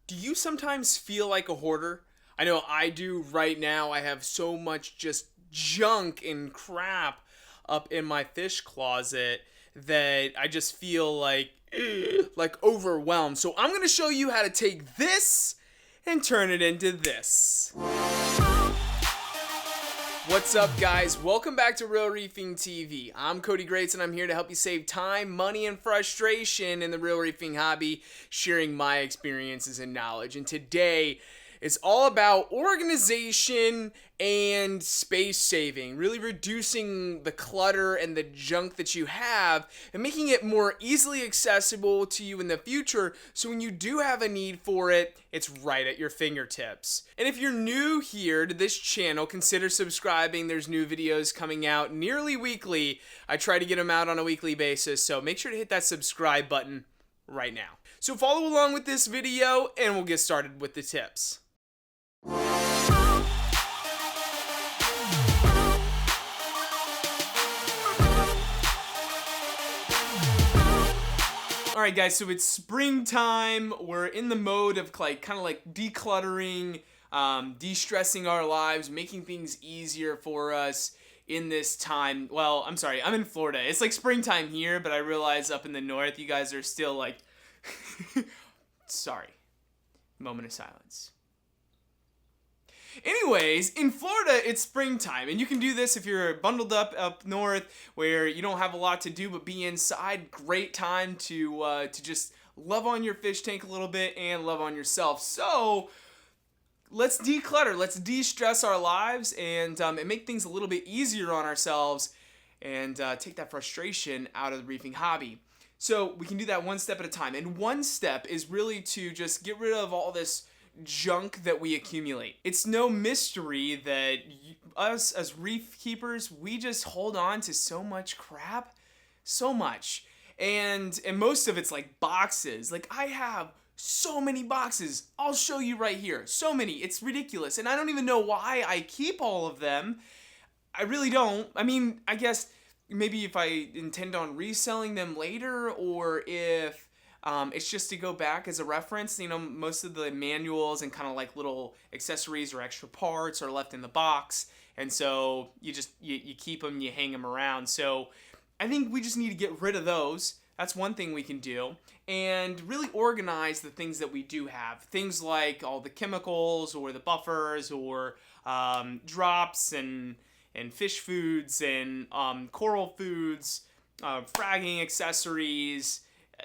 Do you sometimes feel like a hoarder? I know I do right now. I have so much just junk and crap up in my fish closet that I just feel like overwhelmed. So I'm going to show you how to take this and turn it into this. What's up, guys? Welcome back to Real Reefing TV. I'm Cody Grates, and I'm here to help you save time, money, and frustration in the real reefing hobby, sharing my experiences and knowledge. And today, it's all about organization and space saving, really reducing the clutter and the junk that you have and making it more easily accessible to you in the future, so when you do have a need for it, it's right at your fingertips. And if you're new here to this channel, consider subscribing. There's new videos coming out nearly weekly. I try to get them out on a weekly basis, so make sure to hit that subscribe button right now. So follow along with this video and we'll get started with the tips. Alright guys, so it's springtime. We're in the mode of kind of like decluttering, de-stressing our lives, making things easier for us in this time. Well, I'm sorry, I'm in Florida. It's like springtime here, but I realize up in the north you guys are still like sorry. Moment of silence. Anyways, in Florida, it's springtime, and you can do this if you're bundled up north where you don't have a lot to do but be inside. Great time to just love on your fish tank a little bit and love on yourself. So let's declutter, let's de-stress our lives and make things a little bit easier on ourselves and take that frustration out of the reefing hobby. So we can do that one step at a time, and one step is really to just get rid of all this junk that we accumulate. It's no mystery that us as reef keepers, we just hold on to so much crap, so much, and most of it's like boxes. Like I have so many boxes. I'll show you right here. So many. It's ridiculous, and I don't even know why I keep all of them. I really don't. I mean, I guess maybe if I intend on reselling them later, or if it's just to go back as a reference. You know, most of the manuals and kind of like little accessories or extra parts are left in the box, and so you keep them, you hang them around. So I think we just need to get rid of those. That's one thing we can do, and really organize the things that we do have. Things like all the chemicals or the buffers or drops and fish foods and coral foods, fragging accessories.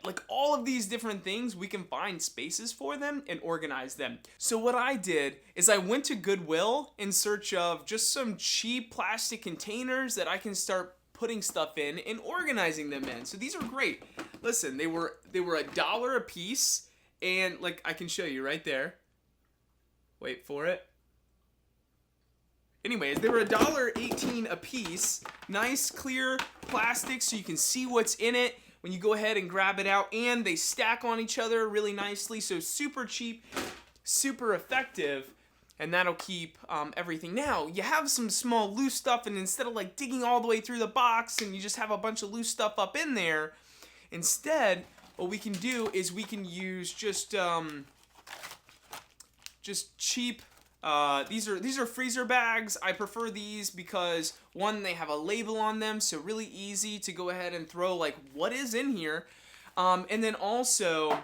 Like all of these different things, we can find spaces for them and organize them. So what I did is I went to Goodwill in search of just some cheap plastic containers that I can start putting stuff in and organizing them in. So these are great. Listen, they were $1 a piece, and like I can show you right there. Wait for it. Anyways, they were $1.18 a piece. Nice clear plastic so you can see what's in it when you go ahead and grab it out, and they stack on each other really nicely, so super cheap, super effective, and that'll keep everything. Now, you have some small loose stuff, and instead of like digging all the way through the box and you just have a bunch of loose stuff up in there, instead, what we can do is we can use just cheap. These are freezer bags. I prefer these because one, they have a label on them, so really easy to go ahead and throw like what is in here, and then also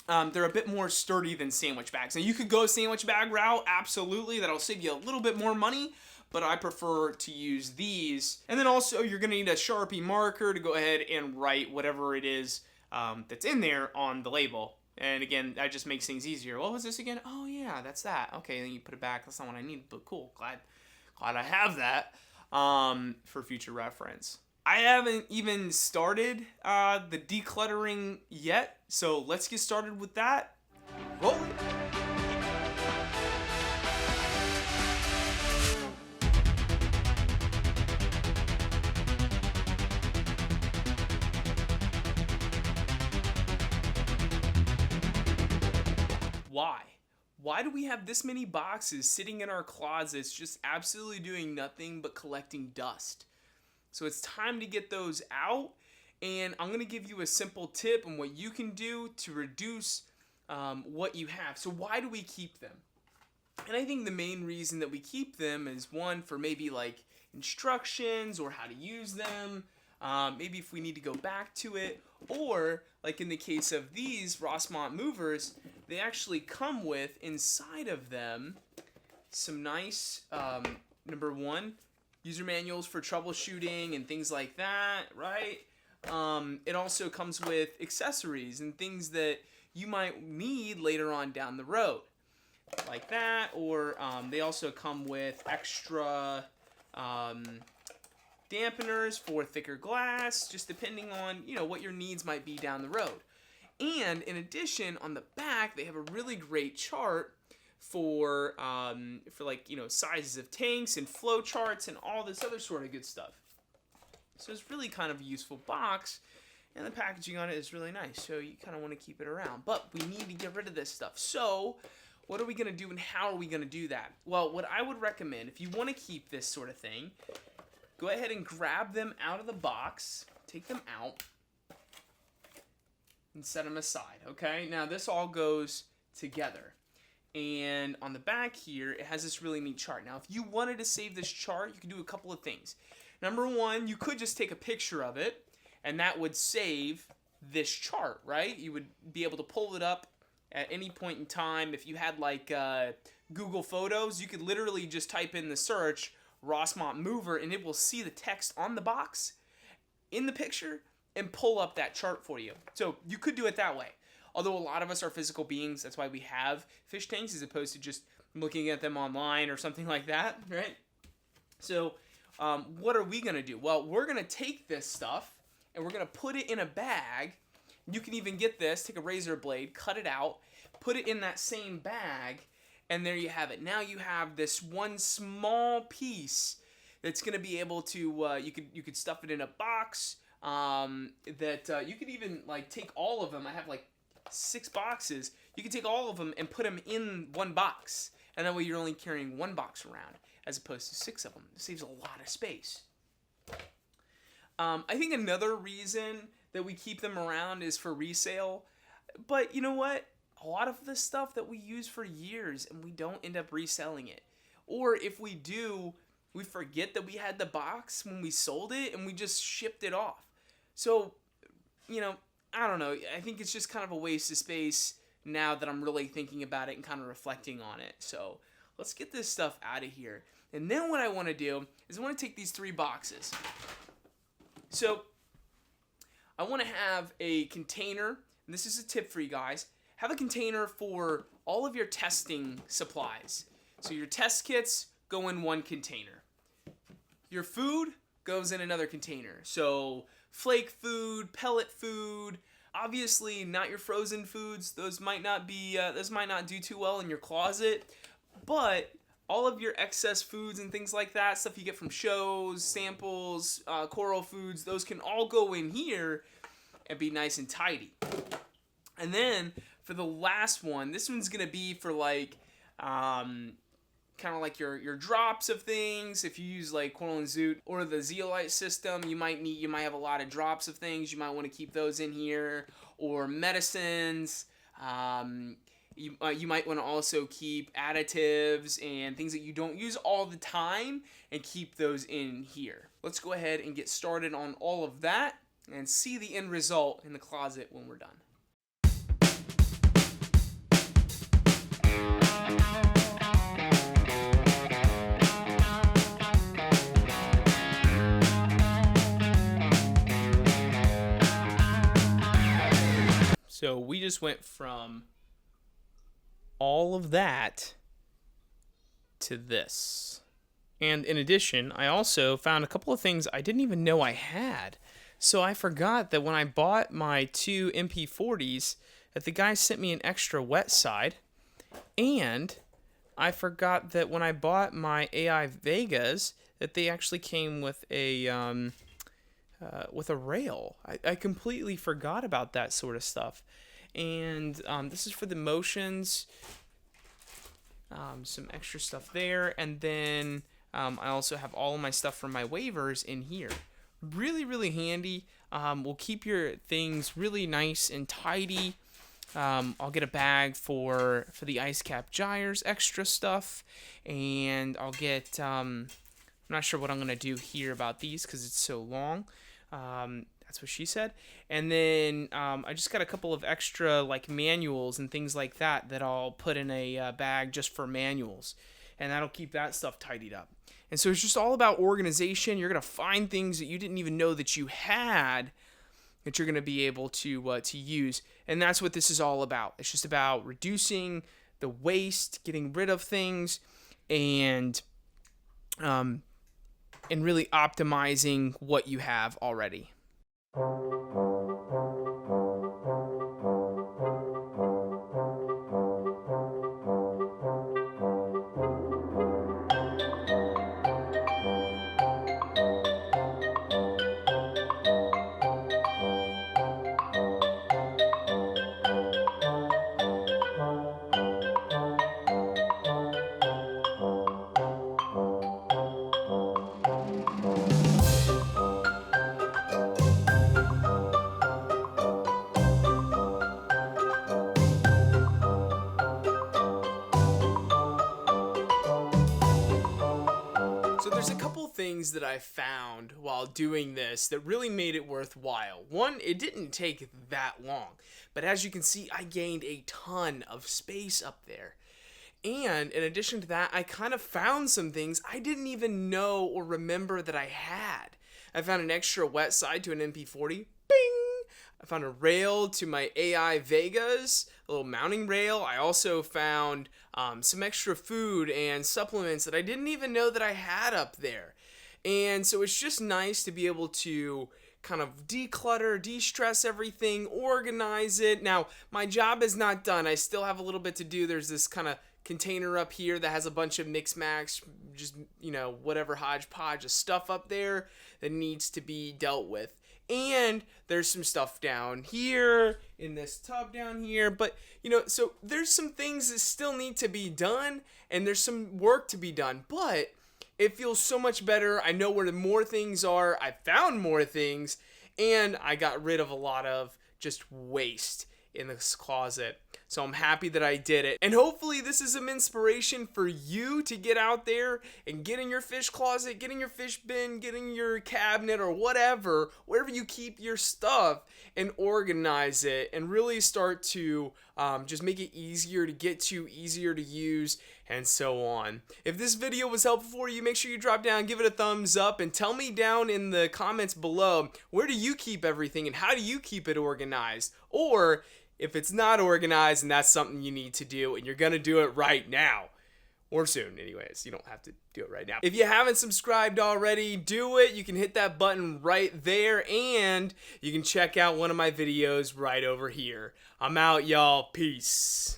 they're a bit more sturdy than sandwich bags. Now you could go sandwich bag route, absolutely, that'll save you a little bit more money, but I prefer to use these. And then also you're gonna need a Sharpie marker to go ahead and write whatever it is that's in there on the label. And again, that just makes things easier. What was this again? Oh yeah, that's that. Okay, then you put it back. That's not what I need, but cool. Glad I have that for future reference. I haven't even started the decluttering yet, so let's get started with that. Roll it. Why? Why do we have this many boxes sitting in our closets just absolutely doing nothing but collecting dust? So it's time to get those out, and I'm going to give you a simple tip on what you can do to reduce what you have. So why do we keep them? And I think the main reason that we keep them is, one, for maybe like instructions or how to use them. Maybe if we need to go back to it, or like in the case of these Rossmont movers, they actually come with inside of them some nice, number one, user manuals for troubleshooting and things like that, right? It also comes with accessories and things that you might need later on down the road, like that. Or they also come with extra dampeners for thicker glass, just depending on, you know, what your needs might be down the road. And in addition, on the back, they have a really great chart for like, you know, sizes of tanks and flow charts and all this other sort of good stuff. So it's really kind of a useful box, and the packaging on it is really nice, so you kind of want to keep it around. But we need to get rid of this stuff. So what are we going to do, and how are we going to do that? Well, what I would recommend, if you want to keep this sort of thing, go ahead and grab them out of the box, take them out, and set them aside, okay? Now, this all goes together. And on the back here, it has this really neat chart. Now, if you wanted to save this chart, you could do a couple of things. Number one, you could just take a picture of it, and that would save this chart, right? You would be able to pull it up at any point in time. If you had like Google Photos, you could literally just type in the search Rossmont mover, and it will see the text on the box in the picture and pull up that chart for you. So you could do it that way. Although a lot of us are physical beings, that's why we have fish tanks as opposed to just looking at them online or something like that, right? So what are we going to do? Well, we're going to take this stuff and we're going to put it in a bag. You can even get this, take a razor blade, cut it out, put it in that same bag, and there you have it. Now you have this one small piece that's going to be able to, you could stuff it in a box, that you could even like take all of them. I have like 6 boxes. You can take all of them and put them in one box, and that way you're only carrying one box around as opposed to 6 of them. It saves a lot of space. I think another reason that we keep them around is for resale, but you know what? A lot of this stuff that we use for years and we don't end up reselling it. Or if we do, we forget that we had the box when we sold it and we just shipped it off. So, you know, I don't know. I think it's just kind of a waste of space now that I'm really thinking about it and kind of reflecting on it. So let's get this stuff out of here. And then what I want to do is I want to take these 3 boxes. So I want to have a container, and this is a tip for you guys. Have a container for all of your testing supplies. So your test kits go in one container. Your food goes in another container. So flake food, pellet food, obviously not your frozen foods. Those might not do too well in your closet, but all of your excess foods and things like that, stuff you get from shows, samples, coral foods, those can all go in here and be nice and tidy. And then for the last one, this one's gonna be for like kind of like your drops of things. If you use like Coral and Zoot or the zeolite system, you might have a lot of drops of things. You might want to keep those in here, or medicines. You might want to also keep additives and things that you don't use all the time and keep those in here. Let's go ahead and get started on all of that and see the end result in the closet when we're done. So we just went from all of that to this. And in addition, I also found a couple of things I didn't even know I had. So I forgot that when I bought my 2 MP40s, that the guy sent me an extra wet side. And I forgot that when I bought my AI Vegas, that they actually came with a rail. I completely forgot about that sort of stuff. And this is for the motions. Some extra stuff there. And then I also have all of my stuff from my waivers in here. Really, really handy. Will keep your things really nice and tidy. I'll get a bag for the ice cap gyres, extra stuff, and I'll get. I'm not sure what I'm gonna do here about these because it's so long. That's what she said. And then I just got a couple of extra like manuals and things like that I'll put in a bag just for manuals, and that'll keep that stuff tidied up. And so it's just all about organization. You're gonna find things that you didn't even know that you had that you're gonna be able to use, and that's what this is all about. It's just about reducing the waste, getting rid of things, and really optimizing what you have already. So there's a couple things that I found while doing this that really made it worthwhile. One, it didn't take that long, but as you can see, I gained a ton of space up there. And in addition to that, I kind of found some things I didn't even know or remember that I had. I found an extra wet side to an MP40. Bing! I found a rail to my AI Vegas, a little mounting rail. I also found some extra food and supplements that I didn't even know that I had up there. And so it's just nice to be able to kind of declutter, de-stress everything, organize it. Now, my job is not done. I still have a little bit to do. There's this kind of container up here that has a bunch of mix-max, just, whatever hodgepodge of stuff up there that needs to be dealt with. And there's some stuff down here in this tub down here, but so there's some things that still need to be done, and there's some work to be done, but it feels so much better. I know where the more things are. I found more things, and I got rid of a lot of just waste in this closet. So I'm happy that I did it. And hopefully this is some inspiration for you to get out there and get in your fish closet, get in your fish bin, get in your cabinet or whatever, wherever you keep your stuff, and organize it and really start to just make it easier to get to, easier to use, and so on. If this video was helpful for you, make sure you drop down, give it a thumbs up, and tell me down in the comments below, where do you keep everything and how do you keep it organized? Or if it's not organized and that's something you need to do and you're going to do it right now, or soon anyways, you don't have to do it right now. If you haven't subscribed already, do it. You can hit that button right there, and you can check out one of my videos right over here. I'm out, y'all. Peace.